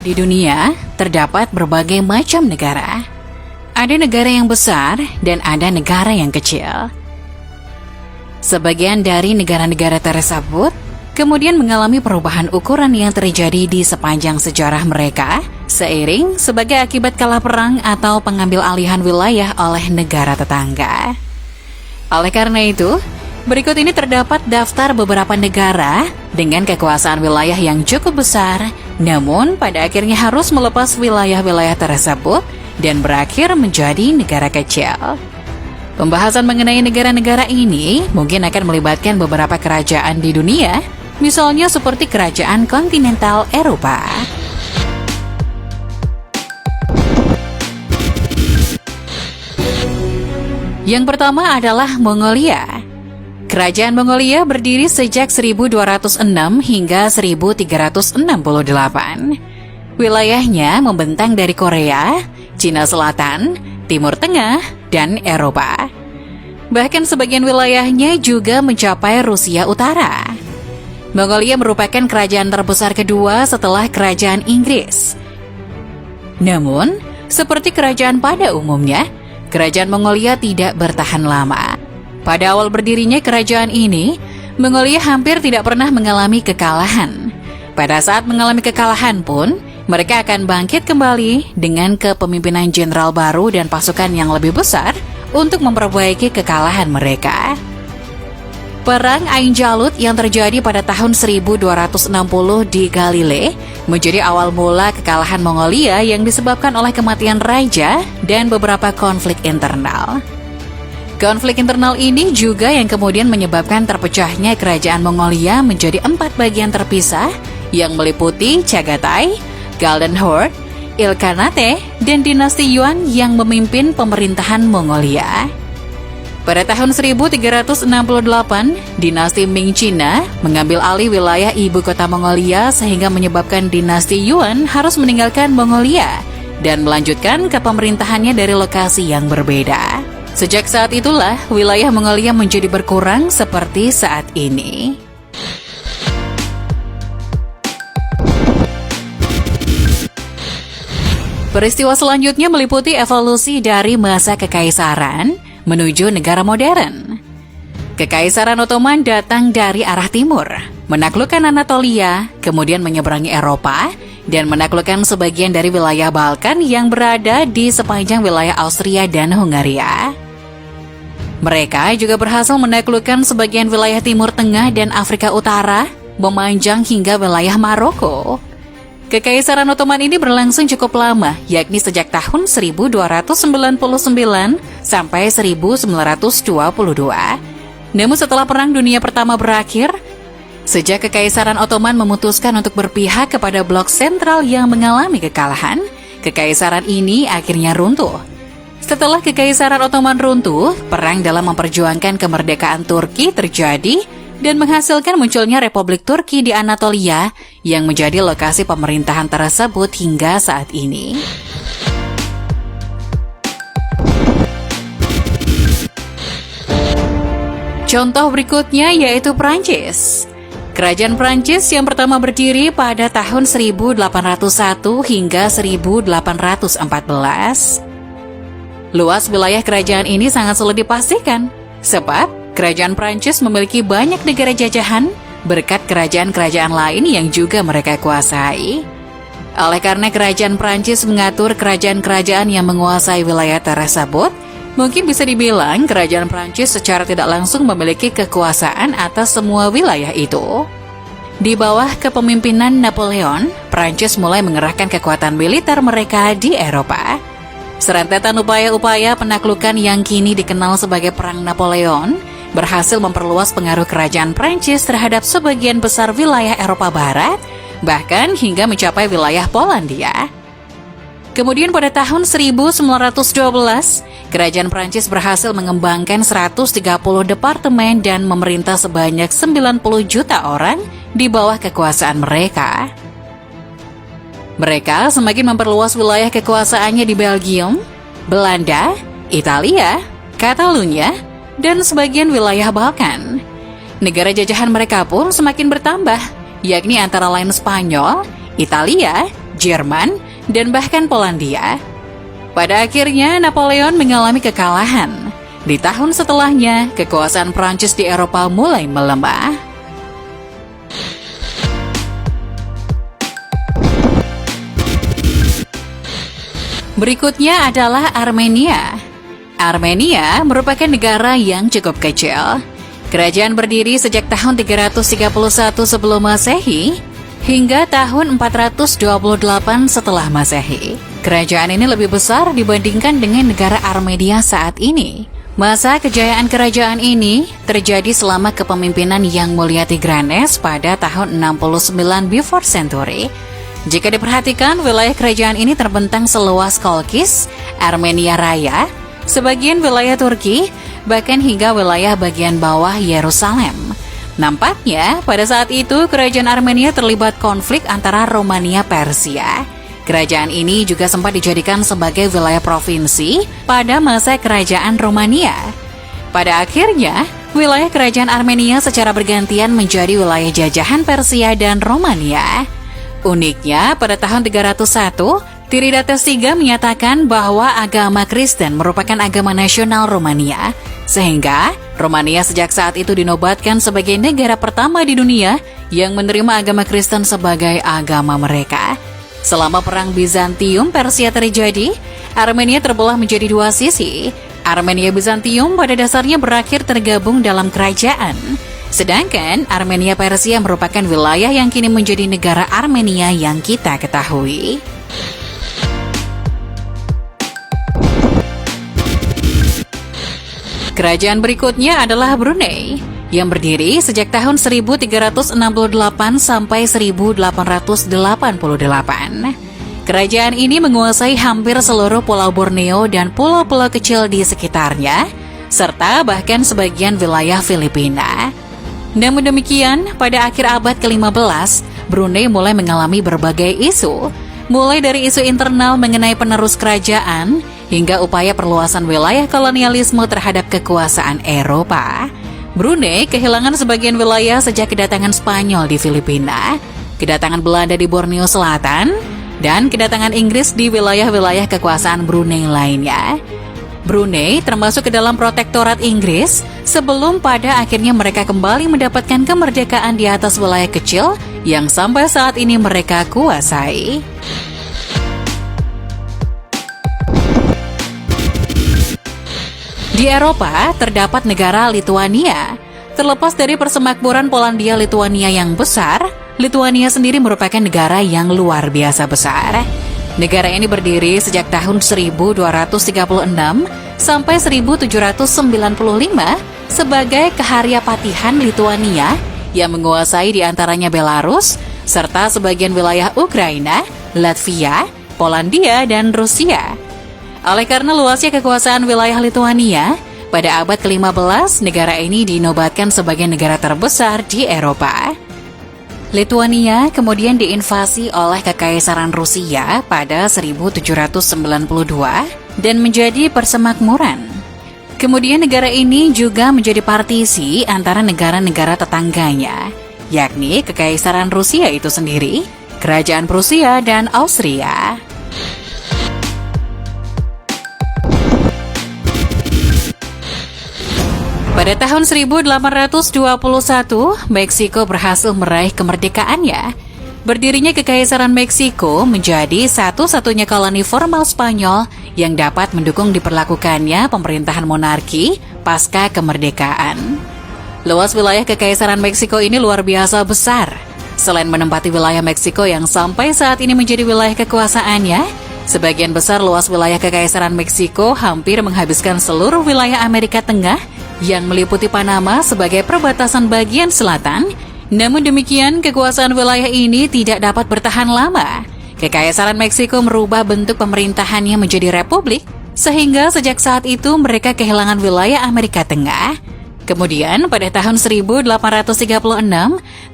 Di dunia, terdapat berbagai macam negara. Ada negara yang besar dan ada negara yang kecil. Sebagian dari negara-negara tersebut kemudian mengalami perubahan ukuran yang terjadi di sepanjang sejarah mereka, seiring sebagai akibat kalah perang atau pengambil alihan wilayah oleh negara tetangga. Oleh karena itu, berikut ini terdapat daftar beberapa negara dengan kekuasaan wilayah yang cukup besar, namun pada akhirnya harus melepas wilayah-wilayah tersebut dan berakhir menjadi negara kecil. Pembahasan mengenai negara-negara ini mungkin akan melibatkan beberapa kerajaan di dunia, misalnya seperti kerajaan kontinental Eropa. Yang pertama adalah Mongolia. Kerajaan Mongolia berdiri sejak 1206 hingga 1368. Wilayahnya membentang dari Korea, Cina Selatan, Timur Tengah, dan Eropa. Bahkan sebagian wilayahnya juga mencapai Rusia Utara. Mongolia merupakan kerajaan terbesar kedua setelah kerajaan Inggris. Namun, seperti kerajaan pada umumnya, kerajaan Mongolia tidak bertahan lama. Pada awal berdirinya kerajaan ini, Mongolia hampir tidak pernah mengalami kekalahan. Pada saat mengalami kekalahan pun, mereka akan bangkit kembali dengan kepemimpinan jenderal baru dan pasukan yang lebih besar untuk memperbaiki kekalahan mereka. Perang Ain Jalut yang terjadi pada tahun 1260 di Galilea menjadi awal mula kekalahan Mongolia yang disebabkan oleh kematian raja dan beberapa konflik internal. Konflik internal ini juga yang kemudian menyebabkan terpecahnya kerajaan Mongolia menjadi 4 bagian terpisah yang meliputi Chagatai, Golden Horde, Ilkhanate, dan dinasti Yuan yang memimpin pemerintahan Mongolia. Pada tahun 1368, dinasti Ming Cina mengambil alih wilayah ibu kota Mongolia sehingga menyebabkan dinasti Yuan harus meninggalkan Mongolia dan melanjutkan ke pemerintahannya dari lokasi yang berbeda. Sejak saat itulah, wilayah Mongolia menjadi berkurang seperti saat ini. Peristiwa selanjutnya meliputi evolusi dari masa kekaisaran menuju negara modern. Kekaisaran Ottoman datang dari arah timur, menaklukkan Anatolia, kemudian menyeberangi Eropa, dan menaklukkan sebagian dari wilayah Balkan yang berada di sepanjang wilayah Austria dan Hungaria. Mereka juga berhasil menaklukkan sebagian wilayah Timur Tengah dan Afrika Utara, memanjang hingga wilayah Maroko. Kekaisaran Ottoman ini berlangsung cukup lama, yakni sejak tahun 1299 sampai 1922. Namun setelah Perang Dunia Pertama berakhir, sejak Kekaisaran Ottoman memutuskan untuk berpihak kepada blok sentral yang mengalami kekalahan, kekaisaran ini akhirnya runtuh. Setelah Kekaisaran Ottoman runtuh, perang dalam memperjuangkan kemerdekaan Turki terjadi dan menghasilkan munculnya Republik Turki di Anatolia yang menjadi lokasi pemerintahan tersebut hingga saat ini. Contoh berikutnya yaitu Prancis. Kerajaan Prancis yang pertama berdiri pada tahun 1801 hingga 1814. Luas wilayah kerajaan ini sangat sulit dipastikan, sebab kerajaan Prancis memiliki banyak negara jajahan berkat kerajaan-kerajaan lain yang juga mereka kuasai. Oleh karena kerajaan Prancis mengatur kerajaan-kerajaan yang menguasai wilayah tersebut, mungkin bisa dibilang kerajaan Prancis secara tidak langsung memiliki kekuasaan atas semua wilayah itu. Di bawah kepemimpinan Napoleon, Prancis mulai mengerahkan kekuatan militer mereka di Eropa. Serentetan upaya-upaya penaklukan yang kini dikenal sebagai Perang Napoleon berhasil memperluas pengaruh kerajaan Prancis terhadap sebagian besar wilayah Eropa Barat, bahkan hingga mencapai wilayah Polandia. Kemudian pada tahun 1912, kerajaan Prancis berhasil mengembangkan 130 departemen dan memerintah sebanyak 90 juta orang di bawah kekuasaan mereka. Mereka semakin memperluas wilayah kekuasaannya di Belgium, Belanda, Italia, Catalunya, dan sebagian wilayah Balkan. Negara jajahan mereka pun semakin bertambah, yakni antara lain Spanyol, Italia, Jerman, dan bahkan Polandia. Pada akhirnya, Napoleon mengalami kekalahan. Di tahun setelahnya, kekuasaan Prancis di Eropa mulai melemah. Berikutnya adalah Armenia. Armenia merupakan negara yang cukup kecil. Kerajaan berdiri sejak tahun 331 sebelum Masehi hingga tahun 428 setelah Masehi. Kerajaan ini lebih besar dibandingkan dengan negara Armenia saat ini. Masa kejayaan kerajaan ini terjadi selama kepemimpinan Yang Mulia Tigranes pada tahun 69 before century. Jika diperhatikan, wilayah kerajaan ini terbentang seluas Kolkis, Armenia Raya, sebagian wilayah Turki, bahkan hingga wilayah bagian bawah Yerusalem. Nampaknya, pada saat itu kerajaan Armenia terlibat konflik antara Romania Persia. Kerajaan ini juga sempat dijadikan sebagai wilayah provinsi pada masa kerajaan Romania. Pada akhirnya, wilayah kerajaan Armenia secara bergantian menjadi wilayah jajahan Persia dan Romania. Uniknya, pada tahun 301, Tiridates III menyatakan bahwa agama Kristen merupakan agama nasional Romania, sehingga Romania sejak saat itu dinobatkan sebagai negara pertama di dunia yang menerima agama Kristen sebagai agama mereka. Selama Perang Bizantium-Persia terjadi, Armenia terbelah menjadi dua sisi. Armenia Bizantium pada dasarnya berakhir tergabung dalam kerajaan. Sedangkan Armenia Persia merupakan wilayah yang kini menjadi negara Armenia yang kita ketahui. Kerajaan berikutnya adalah Brunei, yang berdiri sejak tahun 1368 sampai 1888. Kerajaan ini menguasai hampir seluruh Pulau Borneo dan pulau-pulau kecil di sekitarnya, serta bahkan sebagian wilayah Filipina. Namun demikian, pada akhir abad ke-15, Brunei mulai mengalami berbagai isu, mulai dari isu internal mengenai penerus kerajaan, hingga upaya perluasan wilayah kolonialisme terhadap kekuasaan Eropa. Brunei kehilangan sebagian wilayah sejak kedatangan Spanyol di Filipina, kedatangan Belanda di Borneo Selatan, dan kedatangan Inggris di wilayah-wilayah kekuasaan Brunei lainnya. Brunei termasuk ke dalam protektorat Inggris sebelum pada akhirnya mereka kembali mendapatkan kemerdekaan di atas wilayah kecil yang sampai saat ini mereka kuasai. Di Eropa, terdapat negara Lituania. Terlepas dari persemakmuran Polandia-Lituania yang besar, Lituania sendiri merupakan negara yang luar biasa besar. Negara ini berdiri sejak tahun 1236 sampai 1795 sebagai Keharyapatihan Lituania yang menguasai diantaranya Belarus, serta sebagian wilayah Ukraina, Latvia, Polandia, dan Rusia. Oleh karena luasnya kekuasaan wilayah Lituania, pada abad ke-15 negara ini dinobatkan sebagai negara terbesar di Eropa. Lituania kemudian diinvasi oleh Kekaisaran Rusia pada 1792 dan menjadi persemakmuran. Kemudian negara ini juga menjadi partisi antara negara-negara tetangganya, yakni Kekaisaran Rusia itu sendiri, Kerajaan Prusia, dan Austria. Pada tahun 1821, Meksiko berhasil meraih kemerdekaannya. Berdirinya Kekaisaran Meksiko menjadi satu-satunya koloni formal Spanyol yang dapat mendukung diperlakukannya pemerintahan monarki pasca kemerdekaan. Luas wilayah Kekaisaran Meksiko ini luar biasa besar. Selain menempati wilayah Meksiko yang sampai saat ini menjadi wilayah kekuasaannya, sebagian besar luas wilayah Kekaisaran Meksiko hampir menghabiskan seluruh wilayah Amerika Tengah yang meliputi Panama sebagai perbatasan bagian selatan. Namun demikian, kekuasaan wilayah ini tidak dapat bertahan lama. Kekaisaran Meksiko merubah bentuk pemerintahannya menjadi republik, sehingga sejak saat itu mereka kehilangan wilayah Amerika Tengah. Kemudian pada tahun 1836,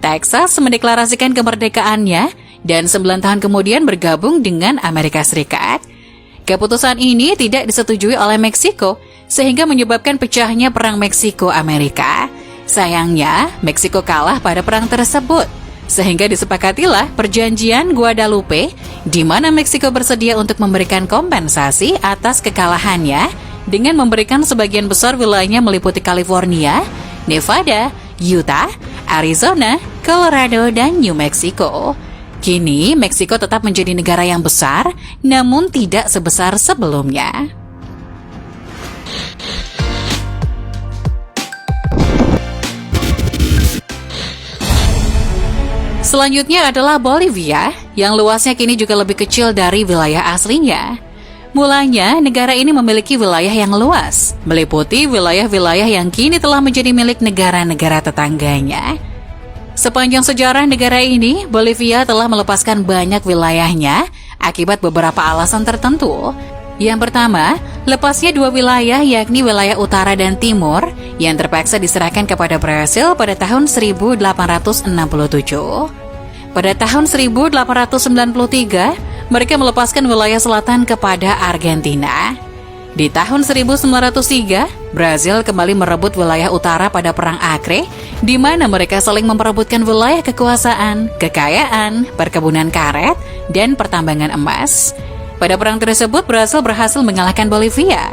Texas mendeklarasikan kemerdekaannya dan 9 tahun kemudian bergabung dengan Amerika Serikat. Keputusan ini tidak disetujui oleh Meksiko, sehingga menyebabkan pecahnya Perang Meksiko-Amerika. Sayangnya, Meksiko kalah pada perang tersebut. Sehingga disepakatilah perjanjian Guadalupe, di mana Meksiko bersedia untuk memberikan kompensasi atas kekalahannya dengan memberikan sebagian besar wilayahnya meliputi California, Nevada, Utah, Arizona, Colorado, dan New Mexico. Kini, Meksiko tetap menjadi negara yang besar, namun tidak sebesar sebelumnya. Selanjutnya adalah Bolivia, yang luasnya kini juga lebih kecil dari wilayah aslinya. Mulanya, negara ini memiliki wilayah yang luas, meliputi wilayah-wilayah yang kini telah menjadi milik negara-negara tetangganya. Sepanjang sejarah negara ini, Bolivia telah melepaskan banyak wilayahnya akibat beberapa alasan tertentu. Yang pertama, lepasnya dua wilayah yakni wilayah utara dan timur yang terpaksa diserahkan kepada Brasil pada tahun 1867. Pada tahun 1893, mereka melepaskan wilayah selatan kepada Argentina. Di tahun 1903, Brasil kembali merebut wilayah utara pada Perang Acre, di mana mereka saling memperebutkan wilayah kekuasaan, kekayaan, perkebunan karet, dan pertambangan emas. Pada perang tersebut, Brasil berhasil mengalahkan Bolivia.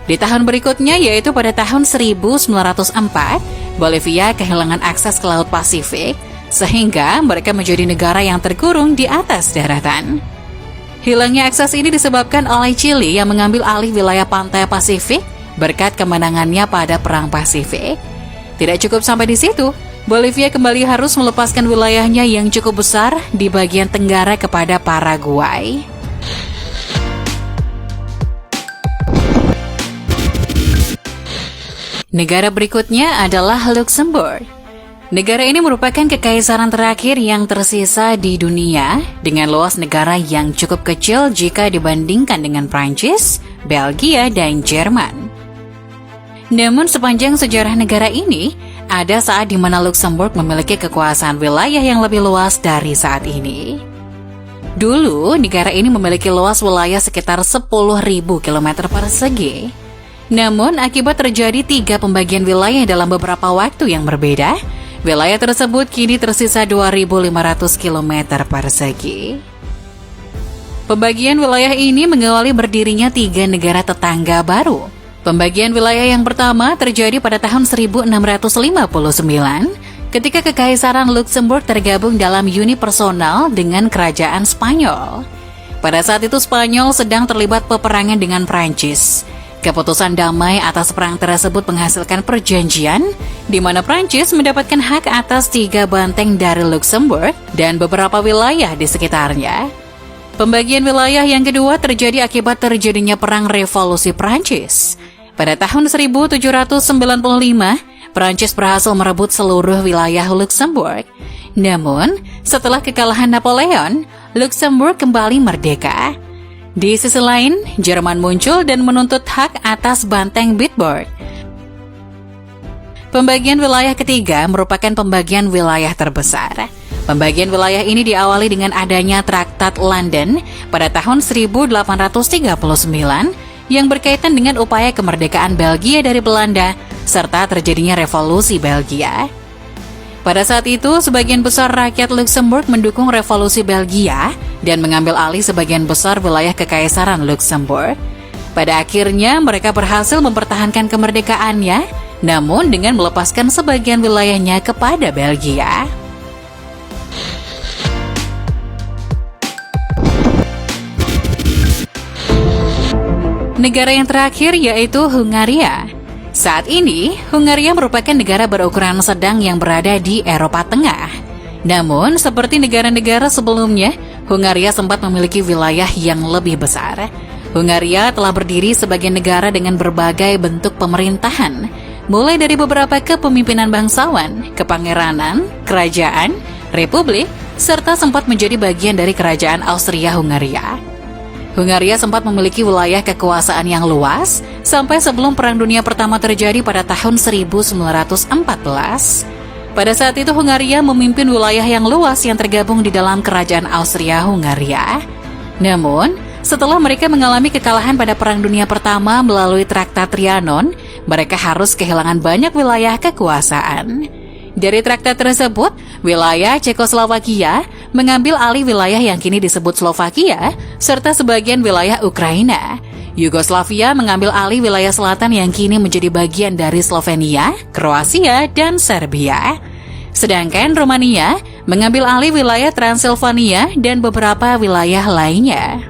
Di tahun berikutnya, yaitu pada tahun 1904, Bolivia kehilangan akses ke Laut Pasifik, sehingga mereka menjadi negara yang terkurung di atas daratan. Hilangnya akses ini disebabkan oleh Chili yang mengambil alih wilayah pantai Pasifik berkat kemenangannya pada Perang Pasifik. Tidak cukup sampai di situ, Bolivia kembali harus melepaskan wilayahnya yang cukup besar di bagian tenggara kepada Paraguay. Negara berikutnya adalah Luxembourg. Negara ini merupakan kekaisaran terakhir yang tersisa di dunia dengan luas negara yang cukup kecil jika dibandingkan dengan Prancis, Belgia, dan Jerman. Namun sepanjang sejarah negara ini, ada saat di mana Luxembourg memiliki kekuasaan wilayah yang lebih luas dari saat ini. Dulu, negara ini memiliki luas wilayah sekitar 10.000 km persegi. Namun, akibat terjadi 3 pembagian wilayah dalam beberapa waktu yang berbeda, wilayah tersebut kini tersisa 2.500 km persegi. Pembagian wilayah ini mengawali berdirinya 3 negara tetangga baru. Pembagian wilayah yang pertama terjadi pada tahun 1659, ketika Kekaisaran Luxembourg tergabung dalam uni personal dengan Kerajaan Spanyol. Pada saat itu Spanyol sedang terlibat peperangan dengan Prancis. Keputusan damai atas perang tersebut menghasilkan perjanjian di mana Prancis mendapatkan hak atas 3 banteng dari Luxembourg dan beberapa wilayah di sekitarnya. Pembagian wilayah yang kedua terjadi akibat terjadinya Perang Revolusi Prancis. Pada tahun 1795, Prancis berhasil merebut seluruh wilayah Luxembourg. Namun, setelah kekalahan Napoleon, Luxembourg kembali merdeka. Di sisi lain, Jerman muncul dan menuntut hak atas banteng Bitburg. Pembagian wilayah ketiga merupakan pembagian wilayah terbesar. Pembagian wilayah ini diawali dengan adanya Traktat London pada tahun 1839 yang berkaitan dengan upaya kemerdekaan Belgia dari Belanda serta terjadinya revolusi Belgia. Pada saat itu, sebagian besar rakyat Luxembourg mendukung revolusi Belgia dan mengambil alih sebagian besar wilayah Kekaisaran Luxembourg. Pada akhirnya, mereka berhasil mempertahankan kemerdekaannya, namun dengan melepaskan sebagian wilayahnya kepada Belgia. Negara yang terakhir yaitu Hungaria. Saat ini, Hungaria merupakan negara berukuran sedang yang berada di Eropa Tengah. Namun, seperti negara-negara sebelumnya, Hungaria sempat memiliki wilayah yang lebih besar. Hungaria telah berdiri sebagai negara dengan berbagai bentuk pemerintahan, mulai dari beberapa kepemimpinan bangsawan, kepangeranan, kerajaan, republik, serta sempat menjadi bagian dari kerajaan Austria-Hungaria. Hungaria sempat memiliki wilayah kekuasaan yang luas sampai sebelum Perang Dunia Pertama terjadi pada tahun 1914. Pada saat itu Hungaria memimpin wilayah yang luas yang tergabung di dalam kerajaan Austria-Hungaria. Namun, setelah mereka mengalami kekalahan pada Perang Dunia Pertama melalui Traktat Trianon, mereka harus kehilangan banyak wilayah kekuasaan. Dari traktat tersebut, wilayah Cekoslovakia mengambil alih wilayah yang kini disebut Slovakia, serta sebagian wilayah Ukraina. Yugoslavia mengambil alih wilayah selatan yang kini menjadi bagian dari Slovenia, Kroasia, dan Serbia. Sedangkan Romania mengambil alih wilayah Transilvania dan beberapa wilayah lainnya.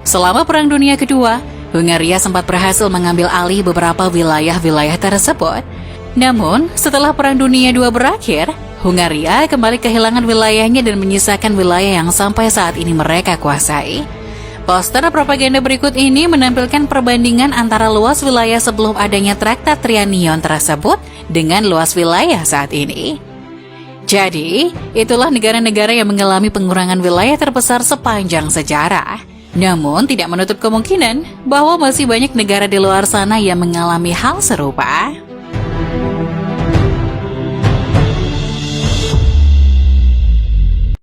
Selama Perang Dunia Kedua, Hungaria sempat berhasil mengambil alih beberapa wilayah-wilayah tersebut. Namun, setelah Perang Dunia II berakhir, Hungaria kembali kehilangan wilayahnya dan menyisakan wilayah yang sampai saat ini mereka kuasai. Poster propaganda berikut ini menampilkan perbandingan antara luas wilayah sebelum adanya Traktat Trianion tersebut dengan luas wilayah saat ini. Jadi, itulah negara-negara yang mengalami pengurangan wilayah terbesar sepanjang sejarah. Namun, tidak menutup kemungkinan bahwa masih banyak negara di luar sana yang mengalami hal serupa.